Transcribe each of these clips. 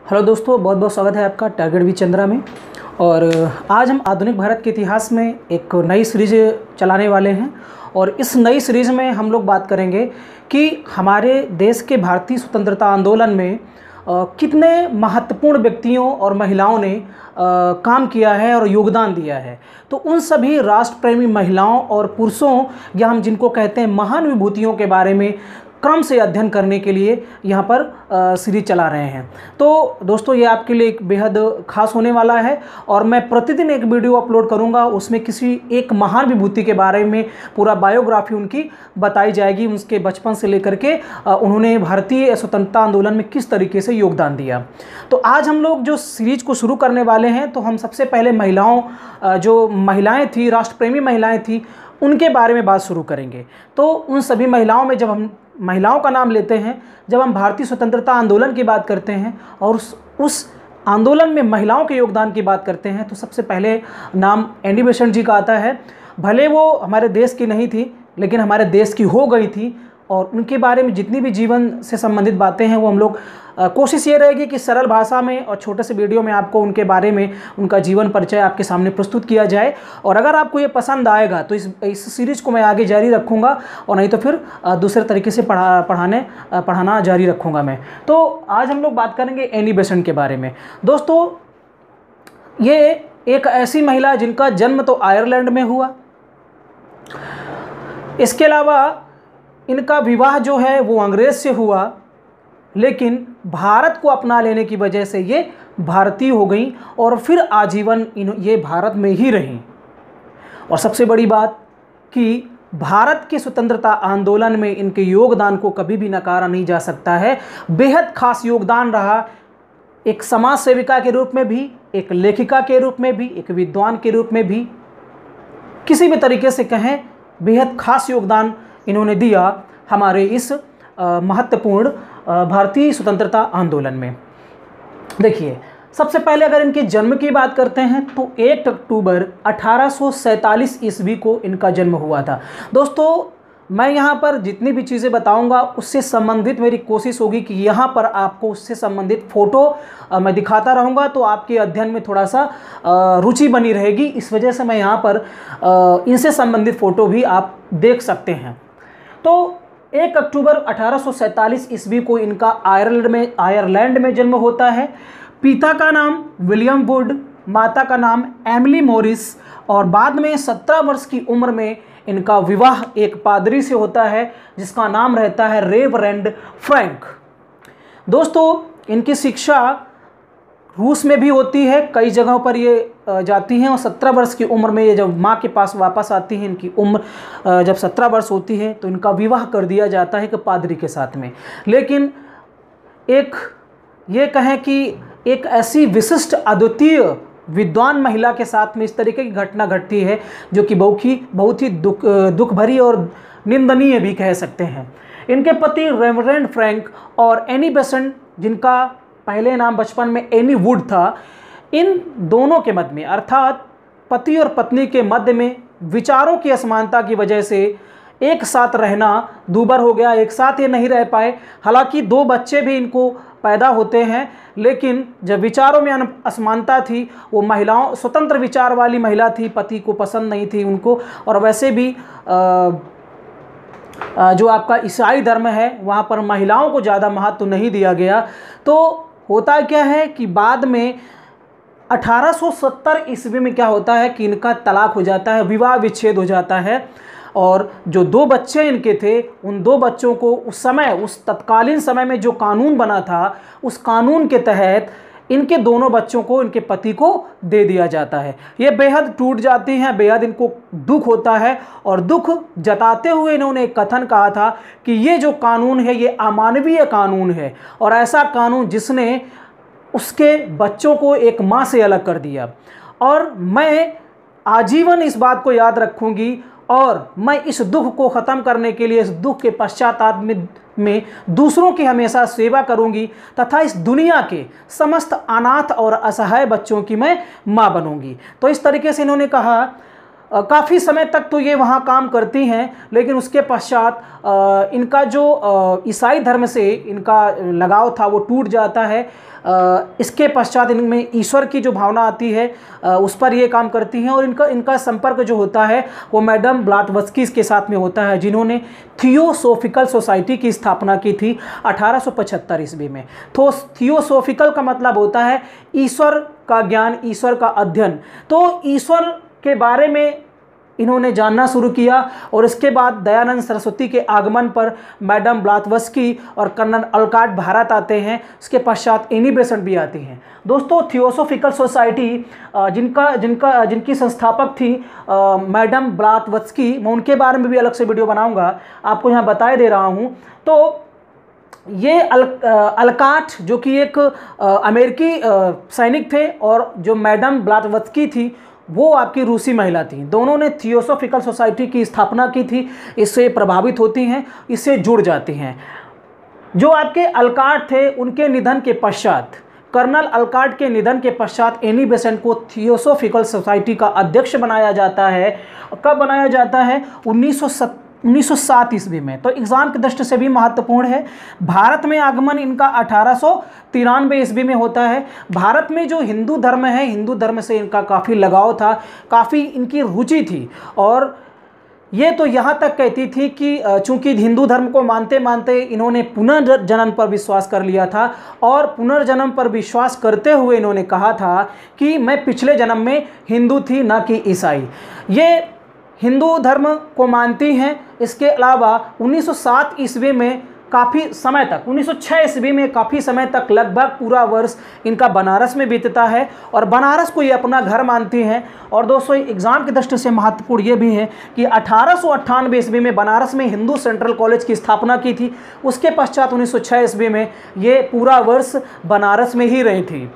Hello दोस्तों, बहुत बहुत स्वागत है आपका टारगेट विद चंद्रा में। और आज हम आधुनिक भारत के इतिहास में एक नई सीरीज चलाने वाले हैं। और इस नई सीरीज़ में हम लोग बात करेंगे कि हमारे देश के भारतीय स्वतंत्रता आंदोलन में कितने महत्वपूर्ण व्यक्तियों और महिलाओं ने काम किया है और योगदान दिया है। तो उन सभी राष्ट्र प्रेमी महिलाओं और पुरुषों या हम जिनको कहते हैं महान विभूतियों के बारे में क्रम से अध्ययन करने के लिए यहाँ पर सीरीज चला रहे हैं। तो दोस्तों, ये आपके लिए एक बेहद खास होने वाला है और मैं प्रतिदिन एक वीडियो अपलोड करूँगा। उसमें किसी एक महान विभूति के बारे में पूरा बायोग्राफी उनकी बताई जाएगी, उसके बचपन से लेकर के उन्होंने भारतीय स्वतंत्रता आंदोलन में किस तरीके से योगदान दिया। तो आज हम लोग जो सीरीज को शुरू करने वाले हैं, तो हम सबसे पहले जो महिलाएँ थी, राष्ट्रप्रेमी महिलाएँ थी, उनके बारे में बात शुरू करेंगे। तो उन सभी महिलाओं में जब हम महिलाओं का नाम लेते हैं, जब हम भारतीय स्वतंत्रता आंदोलन की बात करते हैं और उस आंदोलन में महिलाओं के योगदान की बात करते हैं, तो सबसे पहले नाम एनी बेसेंट जी का आता है। भले वो हमारे देश की नहीं थी, लेकिन हमारे देश की हो गई थी। और उनके बारे में जितनी भी जीवन से संबंधित बातें हैं वो हम लोग कोशिश ये रहेगी कि सरल भाषा में और छोटे से वीडियो में आपको उनके बारे में, उनका जीवन परिचय आपके सामने प्रस्तुत किया जाए। और अगर आपको ये पसंद आएगा तो इस सीरीज़ को मैं आगे जारी रखूँगा, और नहीं तो फिर दूसरे तरीके से पढ़ाना जारी रखूँगा मैं। तो आज हम लोग बात करेंगे एनी बेसेंट के बारे में। दोस्तों, ये एक ऐसी महिला जिनका जन्म तो आयरलैंड में हुआ, इसके अलावा इनका विवाह जो है वो अंग्रेज़ से हुआ, लेकिन भारत को अपना लेने की वजह से ये भारतीय हो गई और फिर आजीवन ये भारत में ही रहीं। और सबसे बड़ी बात कि भारत के स्वतंत्रता आंदोलन में इनके योगदान को कभी भी नकारा नहीं जा सकता है। बेहद खास योगदान रहा, एक समाज सेविका के रूप में भी, एक लेखिका के रूप में भी, एक विद्वान के रूप में भी, किसी भी तरीके से कहें बेहद खास योगदान इन्होंने दिया हमारे इस महत्वपूर्ण भारतीय स्वतंत्रता आंदोलन में। देखिए, सबसे पहले अगर इनके जन्म की बात करते हैं तो 1 अक्टूबर 1847 ईस्वी को इनका जन्म हुआ था। दोस्तों, मैं यहाँ पर जितनी भी चीज़ें बताऊँगा उससे संबंधित मेरी कोशिश होगी कि यहाँ पर आपको उससे संबंधित फ़ोटो मैं दिखाता रहूँगा, तो आपके अध्ययन में थोड़ा सा रुचि बनी रहेगी। इस वजह से मैं यहाँ पर इनसे संबंधित फ़ोटो भी आप देख सकते हैं। तो 1 अक्टूबर 1847 ईस्वी को इनका आयरलैंड में जन्म होता है। पिता का नाम विलियम वुड, माता का नाम एमिली मॉरिस, और बाद में 17 वर्ष की उम्र में इनका विवाह एक पादरी से होता है जिसका नाम रहता है रेवरेंड फ्रैंक। दोस्तों, इनकी शिक्षा रूस में भी होती है, कई जगहों पर ये जाती हैं। और 17 वर्ष की उम्र में ये जब माँ के पास वापस आती हैं, इनकी उम्र जब 17 वर्ष होती है, तो इनका विवाह कर दिया जाता है कि पादरी के साथ में। लेकिन ये कहें कि एक ऐसी विशिष्ट अद्वितीय विद्वान महिला के साथ में इस तरीके की घटना घटती है जो कि बहुत ही दुख भरी और निंदनीय भी कह सकते हैं। इनके पति रेवरेंड फ्रैंक और एनी बेसेंट, जिनका पहले नाम बचपन में एनी वुड था, इन दोनों के मध्य में, अर्थात पति और पत्नी के मध्य में विचारों की असमानता की वजह से एक साथ रहना दूभर हो गया, एक साथ ये नहीं रह पाए। हालांकि 2 बच्चे भी इनको पैदा होते हैं, लेकिन जब विचारों में असमानता थी, वो महिलाओं स्वतंत्र विचार वाली महिला थी, पति को पसंद नहीं थी उनको। और वैसे भी जो आपका ईसाई धर्म है वहाँ पर महिलाओं को ज़्यादा महत्व नहीं दिया गया। तो होता क्या है कि बाद में 1870 ईस्वी में क्या होता है कि इनका तलाक हो जाता है, विवाह विच्छेद हो जाता है। और जो 2 बच्चे इनके थे, उन 2 बच्चों को उस तत्कालीन समय में जो कानून बना था, उस कानून के तहत इनके दोनों बच्चों को इनके पति को दे दिया जाता है। ये बेहद टूट जाती हैं, बेहद इनको दुख होता है। और दुख जताते हुए इन्होंने एक कथन कहा था कि ये जो कानून है ये अमानवीय कानून है, और ऐसा कानून जिसने उसके बच्चों को एक माँ से अलग कर दिया। और मैं आजीवन इस बात को याद रखूँगी, और मैं इस दुख को ख़त्म करने के लिए, इस दुख के पश्चाताप में दूसरों की हमेशा सेवा करूंगी, तथा इस दुनिया के समस्त अनाथ और असहाय बच्चों की मैं माँ बनूंगी। तो इस तरीके से इन्होंने कहा। काफ़ी समय तक तो ये वहाँ काम करती हैं, लेकिन उसके पश्चात इनका जो ईसाई धर्म से इनका लगाव था वो टूट जाता है। इसके पश्चात इनमें ईश्वर की जो भावना आती है उस पर ये काम करती हैं, और इनका संपर्क जो होता है वो मैडम ब्लाटवस्की के साथ में होता है, जिन्होंने थियोसोफिकल सोसाइटी की स्थापना की थी 1875 ईस्वी में। तो थियोसोफिकल का मतलब होता है ईश्वर का ज्ञान, ईश्वर का अध्ययन। तो ईश्वर के बारे में इन्होंने जानना शुरू किया, और इसके बाद दयानंद सरस्वती के आगमन पर मैडम ब्लाटवस्की और कर्नल अलकाट भारत आते हैं। इसके पश्चात एनी बेसेंट भी आती हैं। दोस्तों, थियोसोफिकल सोसाइटी जिनकी संस्थापक थी मैडम ब्लाटवस्की, मैं उनके बारे में भी अलग से वीडियो बनाऊंगा, आपको यहाँ बताए दे रहा हूँ। तो ये अलकाट जो कि एक अमेरिकी सैनिक थे, और जो मैडम ब्लाटवस्की थी वो आपकी रूसी महिला थी। दोनों ने थियोसोफिकल सोसाइटी की स्थापना की थी। इससे प्रभावित होती हैं, इससे जुड़ जाती हैं। जो आपके अलकाट थे उनके निधन के पश्चात, कर्नल अलकाट के निधन के पश्चात एनी बेसेंट को थियोसोफिकल सोसाइटी का अध्यक्ष बनाया जाता है। कब बनाया जाता है? 1907 ईस्वी में। तो एग्ज़ाम की दृष्टि से भी महत्वपूर्ण है। भारत में आगमन इनका 1893 ईस्वी में होता है। भारत में जो हिंदू धर्म है, हिंदू धर्म से इनका काफ़ी लगाव था, काफ़ी इनकी रुचि थी, और ये तो यहाँ तक कहती थी कि चूंकि हिंदू धर्म को मानते मानते इन्होंने पुनर्जन्म पर विश्वास कर लिया था, और पुनर्जन्म पर विश्वास करते हुए इन्होंने कहा था कि मैं पिछले जन्म में हिंदू थी, ना कि ईसाई। ये हिंदू धर्म को मानती हैं। इसके अलावा 1907 ईस्वी में काफ़ी समय तक, 1906 ईस्वी में काफ़ी समय तक लगभग पूरा वर्ष इनका बनारस में बीतता है, और बनारस को ये अपना घर मानती हैं। और दोस्तों, एग्ज़ाम की दृष्टि से महत्वपूर्ण ये भी है कि 1898 ईस्वी में बनारस में हिंदू सेंट्रल कॉलेज की स्थापना की थी। उसके पश्चात 1906 ईस्वी में ये पूरा वर्ष बनारस में ही रही थी।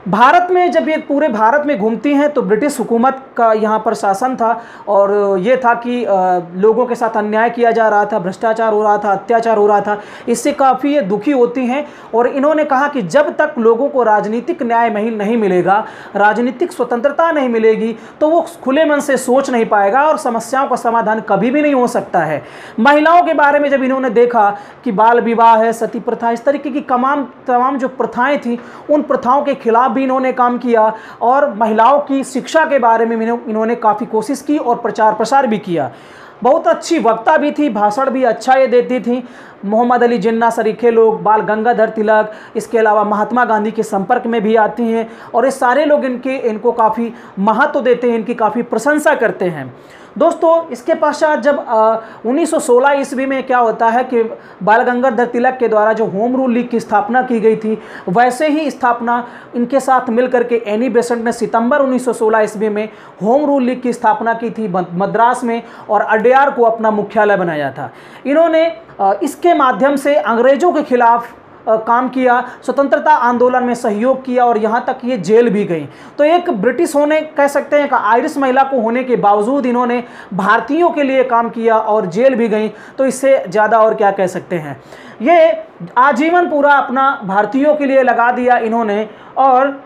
भारत में जब ये पूरे भारत में घूमती हैं तो ब्रिटिश हुकूमत का यहाँ पर शासन था, और ये था कि लोगों के साथ अन्याय किया जा रहा था, भ्रष्टाचार हो रहा था, अत्याचार हो रहा था। इससे काफ़ी ये दुखी होती हैं, और इन्होंने कहा कि जब तक लोगों को राजनीतिक न्याय नहीं मिलेगा, राजनीतिक स्वतंत्रता नहीं मिलेगी, तो वो खुले मन से सोच नहीं पाएगा, और समस्याओं का समाधान कभी भी नहीं हो सकता है। महिलाओं के बारे में जब इन्होंने देखा कि बाल विवाह है, सती प्रथा, इस तरीके की तमाम जो प्रथाएँ थीं, उन प्रथाओं के खिलाफ भी इन्होंने काम किया, और महिलाओं की शिक्षा के बारे में इन्होंने काफ़ी कोशिश की और प्रचार प्रसार भी किया। बहुत अच्छी वक्ता भी थी, भाषण भी अच्छा ये देती थी। मोहम्मद अली जिन्ना सरीखे लोग, बाल गंगाधर तिलक, इसके अलावा महात्मा गांधी के संपर्क में भी आती हैं, और ये सारे लोग इनको काफ़ी महत्व देते हैं, इनकी काफ़ी प्रशंसा करते हैं। दोस्तों, इसके पश्चात जब 1916 ईस्वी में क्या होता है कि बाल गंगाधर तिलक के द्वारा जो होम रूल लीग की स्थापना की गई थी, वैसे ही स्थापना इनके साथ मिलकर के एनी बेसेंट ने सितंबर 1916 ईस्वी में होम रूल लीग की स्थापना की थी मद्रास में, और अड्यार को अपना मुख्यालय बनाया था। इन्होंने इसके माध्यम से अंग्रेज़ों के खिलाफ काम किया, स्वतंत्रता आंदोलन में सहयोग किया, और यहाँ तक ये जेल भी गई। तो एक ब्रिटिश होने कह सकते हैं, आयरिश महिला को होने के बावजूद इन्होंने भारतीयों के लिए काम किया और जेल भी गई। तो इससे ज़्यादा और क्या कह सकते हैं। ये आजीवन पूरा अपना भारतीयों के लिए लगा दिया इन्होंने, और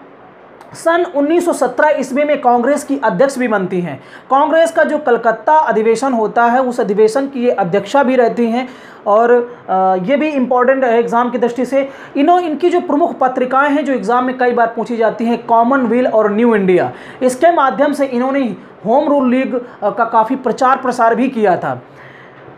सन 1917 ईस्वी में कांग्रेस की अध्यक्ष भी बनती हैं। कांग्रेस का जो कलकत्ता अधिवेशन होता है, उस अधिवेशन की ये अध्यक्षा भी रहती हैं, और ये भी इम्पॉर्टेंट है एग्ज़ाम की दृष्टि से। इनकी जो प्रमुख पत्रिकाएं हैं जो एग्ज़ाम में कई बार पूछी जाती हैं, कॉमनवेल्थ और न्यू इंडिया, इसके माध्यम से इन्होंने होम रूल लीग का काफ़ी प्रचार प्रसार भी किया था।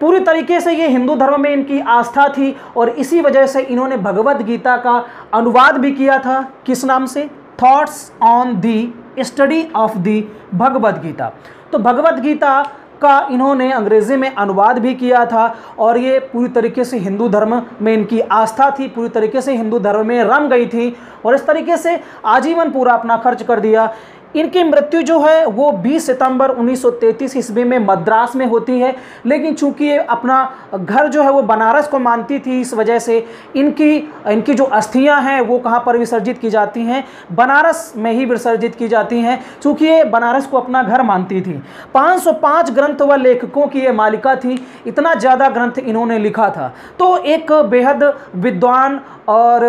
पूरी तरीके से ये हिंदू धर्म में इनकी आस्था थी, और इसी वजह से इन्होंने भगवद गीता का अनुवाद भी किया था। किस नाम से? Thoughts on the study of the Bhagavad Gita. तो भगवद गीता का इन्होंने अंग्रेज़ी में अनुवाद भी किया था, और ये पूरी तरीके से हिंदू धर्म में इनकी आस्था थी, पूरी तरीके से हिंदू धर्म में रम गई थी, और इस तरीके से आजीवन पूरा अपना खर्च कर दिया। इनकी मृत्यु जो है वो 20 सितंबर 1933 ईस्वी में मद्रास में होती है, लेकिन चूंकि ये अपना घर जो है वो बनारस को मानती थी, इस वजह से इनकी जो अस्थियां हैं वो कहाँ पर विसर्जित की जाती हैं? बनारस में ही विसर्जित की जाती हैं, चूंकि ये बनारस को अपना घर मानती थी। 505 ग्रंथ व लेखकों की ये मालिका थी, इतना ज़्यादा ग्रंथ इन्होंने लिखा था। तो एक बेहद विद्वान और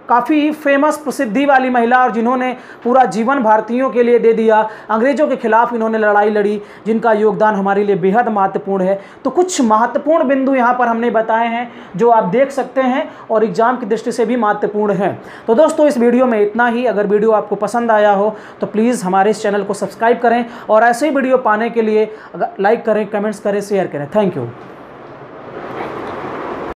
काफ़ी फेमस प्रसिद्धि वाली महिला और जिन्होंने पूरा जीवन भारतीयों के लिए दे दिया, अंग्रेज़ों के खिलाफ इन्होंने लड़ाई लड़ी, जिनका योगदान हमारे लिए बेहद महत्वपूर्ण है। तो कुछ महत्वपूर्ण बिंदु यहाँ पर हमने बताए हैं जो आप देख सकते हैं और एग्जाम की दृष्टि से भी महत्वपूर्ण है। तो दोस्तों इस वीडियो में इतना ही। अगर वीडियो आपको पसंद आया हो तो प्लीज़ हमारे इस चैनल को सब्सक्राइब करें और ऐसे ही वीडियो पाने के लिए लाइक करें, कमेंट्स करें, शेयर करें। Thank you.